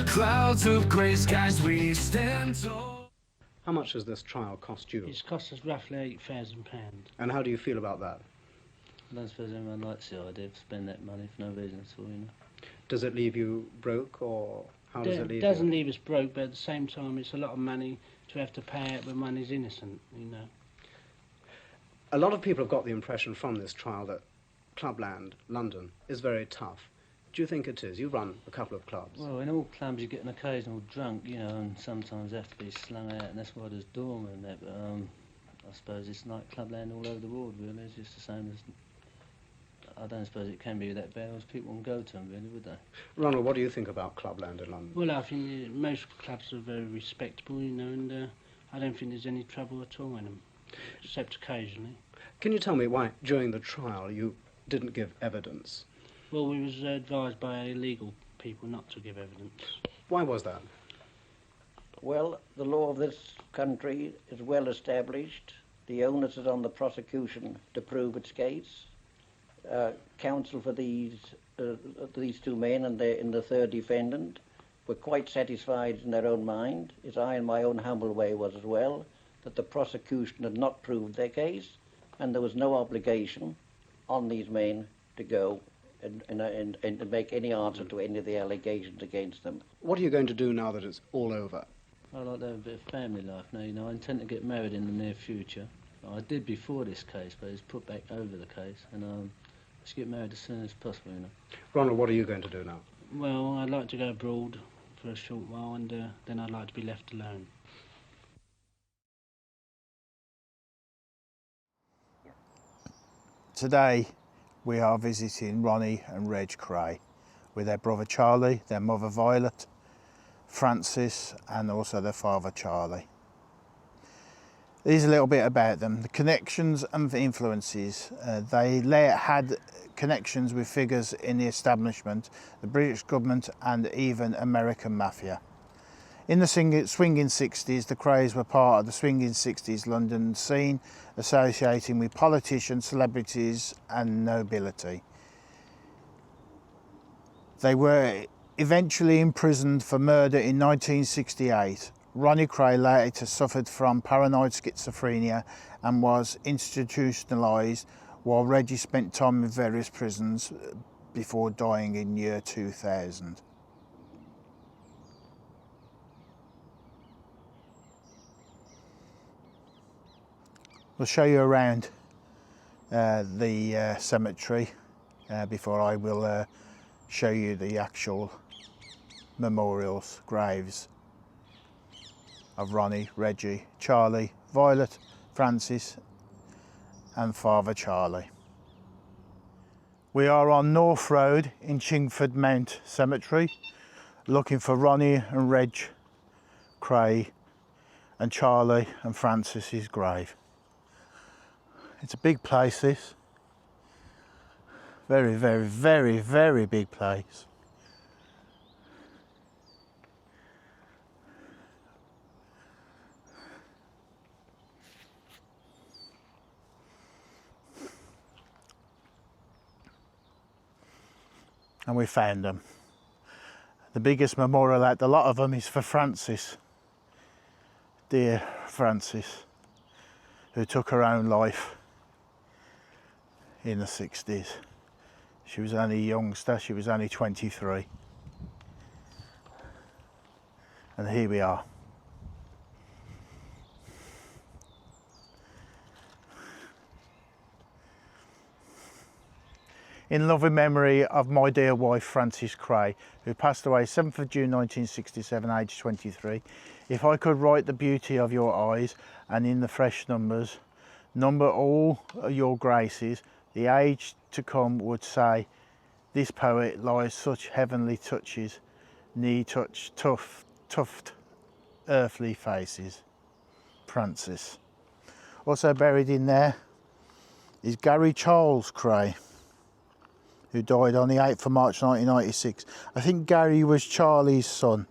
clouds of grey skies we stand tall. How much does this trial cost you? It's cost us roughly £8,000. And how do you feel about that? I don't suppose anyone likes the idea of spending that money for no reason at all, you know. Does it leave you broke, or how does it leave you? It doesn't leave us broke, but at the same time it's a lot of money to have to pay out when one is innocent, you know. A lot of people have got the impression from this trial that Clubland, London, is very tough. Do you think it is? You run a couple of clubs. Well, in all clubs you get an occasional drunk, you know, and sometimes have to be slung out, and that's why there's doormen and that, but I suppose it's like Clubland all over the world, really. It's just the same as... I don't suppose it can be that bad, as people won't go to them, really, would they? Ronald, what do you think about Clubland in London? Well, I think most clubs are very respectable, you know, and I don't think there's any trouble at all in them, except occasionally. Can you tell me why, during the trial, you didn't give evidence? Well, we was advised by legal people not to give evidence. Why was that? Well, the law of this country is well established. The onus is on the prosecution to prove its case. Counsel for these two men and the third defendant were quite satisfied in their own mind, as I in my own humble way was as well, that the prosecution had not proved their case, and there was no obligation on these men to go and to make any answer to any of the allegations against them. What are you going to do now that it's all over? I like to have a bit of family life now, you know. I intend to get married in the near future. I did before this case, but it's put back over the case, and let's get married as soon as possible, you know. Ronald, what are you going to do now? Well, I'd like to go abroad for a short while, and then I'd like to be left alone. Today we are visiting Ronnie and Reg Kray with their brother Charlie, their mother Violet, Francis, and also their father Charlie. Here's a little bit about them. The connections and the influences. They had connections with figures in the establishment, the British government, and even American mafia. In the swinging 60s, the Krays were part of the swinging 60s London scene, associating with politicians, celebrities and nobility. They were eventually imprisoned for murder in 1968. Ronnie Kray later suffered from paranoid schizophrenia and was institutionalised, while Reggie spent time in various prisons before dying in year 2000. We'll show you around the cemetery before I will show you the actual memorials, graves of Ronnie, Reggie, Charlie, Violet, Francis and Father Charlie. We are on North Road in Chingford Mount Cemetery looking for Ronnie and Reg Kray and Charlie and Francis's grave. It's a big place, this. Very, very, very, very big place. And we found them. The biggest memorial out the lot of them is for Francis. Dear Francis, who took her own life in the 60s. She was only a youngster, she was only 23. And here we are. In loving memory of my dear wife Frances Kray, who passed away 7th of June 1967, aged 23. If I could write the beauty of your eyes, and in the fresh numbers, number all your graces, the age to come would say, this poet lies such heavenly touches, knee-touch, tuft earthly faces. Francis. Also buried in there is Gary Charles Kray, who died on the 8th of March 1996. I think Gary was Charlie's son.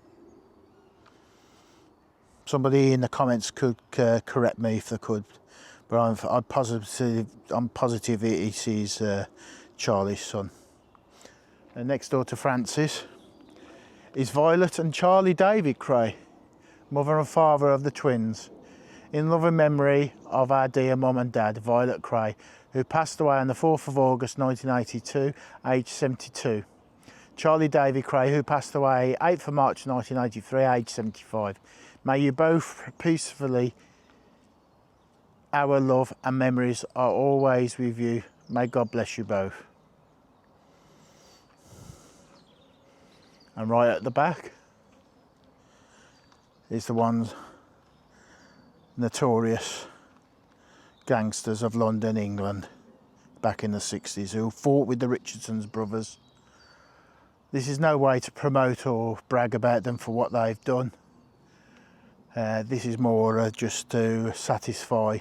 Somebody in the comments could correct me if they could, but I'm positive it is Charlie's son. And next door to Francis is Violet and Charlie David Kray, mother and father of the twins. In loving memory of our dear mum and dad, Violet Kray, who passed away on the 4th of August 1982, aged 72. Charlie David Kray, who passed away 8th of March 1983, aged 75. May you both peacefully, our love and memories are always with you. May God bless you both. And right at the back is the ones notorious gangsters of London, England, back in the 60s, who fought with the Richardson's brothers. This is no way to promote or brag about them for what they've done. This is more just to satisfy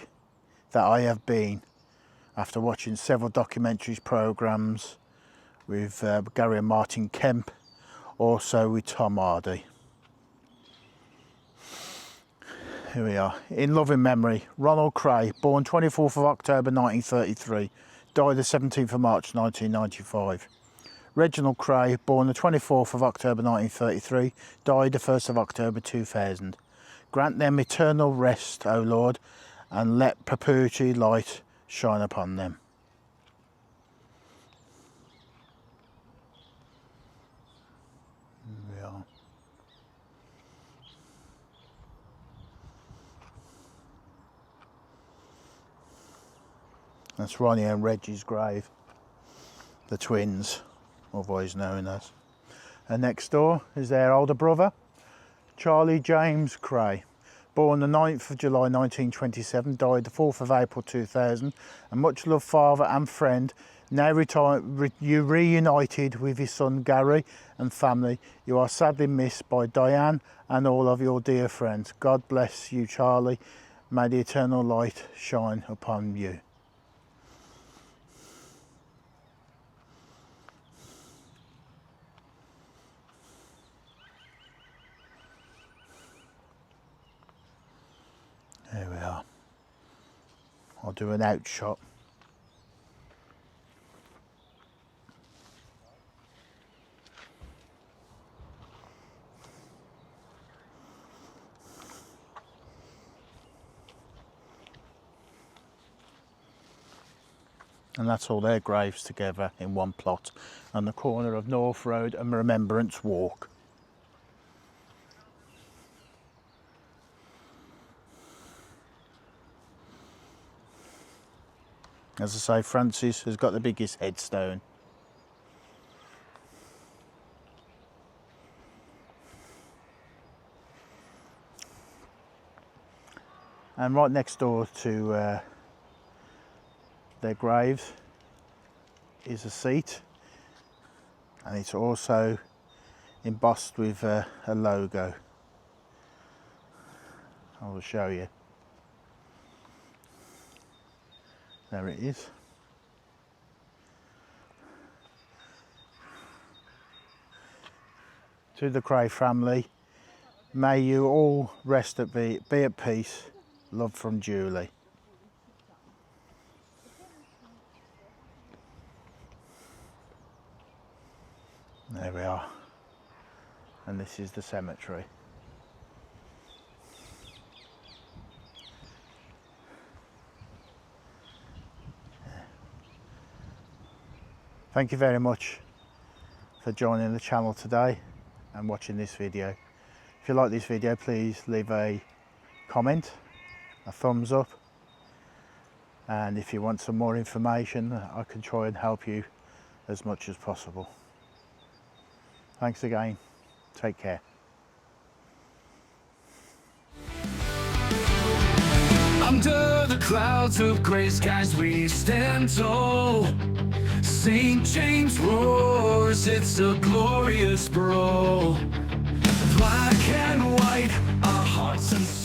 that I have been, after watching several documentaries programmes with Gary and Martin Kemp, also with Tom Hardy. Here we are. In loving memory, Ronald Kray, born 24th of October 1933, died the 17th of March 1995. Reginald Kray, born the 24th of October 1933, died the 1st of October 2000. Grant them eternal rest, O Lord, and let perpetual light shine upon them. Here we are. That's Ronnie and Reggie's grave, the twins, otherwise known as. And next door is their older brother, Charlie James Kray, born the 9th of July 1927, died the 4th of April 2000, a much loved father and friend, now reunited with his son Gary and family. You are sadly missed by Diane and all of your dear friends. God bless you, Charlie. May the eternal light shine upon you. There we are. I'll do an out shot. And that's all their graves together in one plot on the corner of North Road and Remembrance Walk. As I say, Francis has got the biggest headstone. And right next door to their graves is a seat, and it's also embossed with a logo. I will show you. There it is. To the Kray family, may you all rest at be at peace. Love from Julie. There we are. And this is the cemetery. Thank you very much for joining the channel today and watching this video. If you like this video, please leave a comment, a thumbs up, and if you want some more information, I can try and help you as much as possible. Thanks again. Take care. Under the clouds of grey skies we stand tall. St. James roars, it's a glorious brawl. Black and white, our hearts and souls.